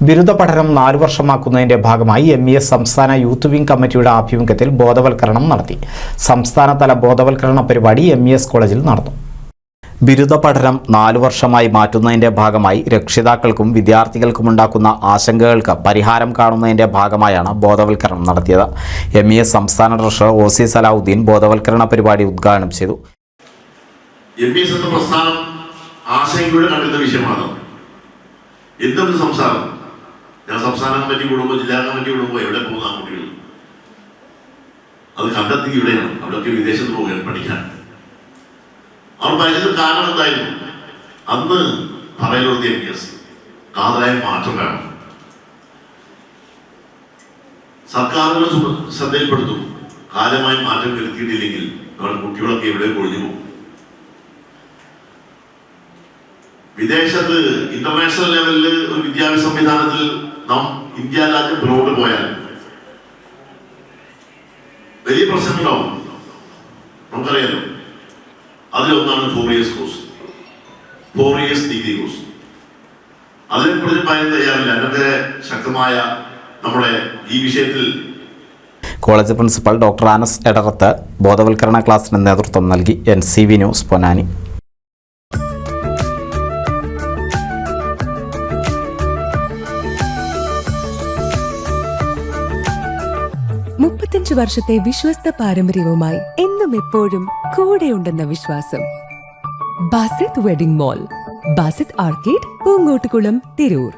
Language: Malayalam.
ബിരുദ പഠനം 4 വർഷമാക്കുന്നതിന്റെ ഭാഗമായി MES സംസ്ഥാന യൂത്ത് വിംഗ് കമ്മിറ്റിയുടെ ആഭിമുഖ്യത്തിൽ ബോധവൽക്കരണം നടത്തി. സംസ്ഥാനതല ബോധവൽക്കരണ പരിപാടി MES കോളേജിൽ നടന്നു. ബിരുദ പഠനം 4 വർഷമായി മാറ്റുന്നതിന്റെ ഭാഗമായി രക്ഷിതാക്കൾക്കും വിദ്യാർത്ഥികൾക്കും ഉണ്ടാക്കുന്ന ആശങ്കകൾക്ക് പരിഹാരം കാണുന്നതിന്റെ ഭാഗമായാണ് ബോധവൽക്കരണം നടത്തിയത്. MES സംസ്ഥാന ട്രഷറർ OC സലാഹുദ്ദീൻ ബോധവൽക്കരണ പരിപാടി ഉദ്ഘാടനം ചെയ്തു. MES എന്ന പ്രസ്ഥാനം ആശങ്കയുടെ കണ്ടെത്തുന്ന വിഷയമാണ്. എന്തൊരു സംസാരം, ഞാൻ സംസ്ഥാന കമ്മിറ്റി കൂടുമ്പോൾ ജില്ലാ കമ്മിറ്റി കൂടുമ്പോൾ എവിടെ പോകുന്ന കുട്ടികൾ അത് കണ്ടെത്തി ഇവിടെയാണ്. അവിടെയൊക്കെ വിദേശത്ത് പോവുകയാണ് പഠിക്കാൻ. അവർ പഠിച്ചത് കാരണം എന്തായിരുന്നു? അന്ന് പറയലോർത്തി MES കാതലായ മാറ്റം വേണം, സർക്കാരുകൾ ശ്രദ്ധയിൽപ്പെടുത്തും. കാലമായി മാറ്റം വരുത്തിയിട്ടില്ലെങ്കിൽ നമ്മുടെ കുട്ടികളൊക്കെ എവിടെ ഒഴിഞ്ഞു പോകും. വിദേശത്ത് ഇന്റർനാഷണൽ ലെവലിൽ ഒരു വിദ്യാഭ്യാസ സംവിധാനത്തിൽ നാം ഇന്ത്യ രാജ്യം പുറകോട്ട് പോയാൽ വലിയ പ്രശ്നങ്ങളുണ്ടാവും. നമുക്കറിയാലോ, അതിലൊന്നാണ് 4 years course, 4 years degree course. അതിനെക്കുറിച്ച് പറയാൻ തയ്യാറില്ല. അതിനൊക്കെ ശക്തമായ നമ്മുടെ ഈ വിഷയത്തിൽ കോളേജ് പ്രിൻസിപ്പൽ ഡോക്ടർ അനസ് എടറത്ത് ബോധവൽക്കരണ ക്ലാസിന് നേതൃത്വം നൽകി. NCV news Ponnani. 35 വർഷത്തെ വിശ്വസ്ത പാരമ്പര്യവുമായി എന്നും എപ്പോഴും കൂടെയുണ്ടെന്ന വിശ്വാസം. Basith wedding mall, Basith arcade, Poonkottukulam, Tirur.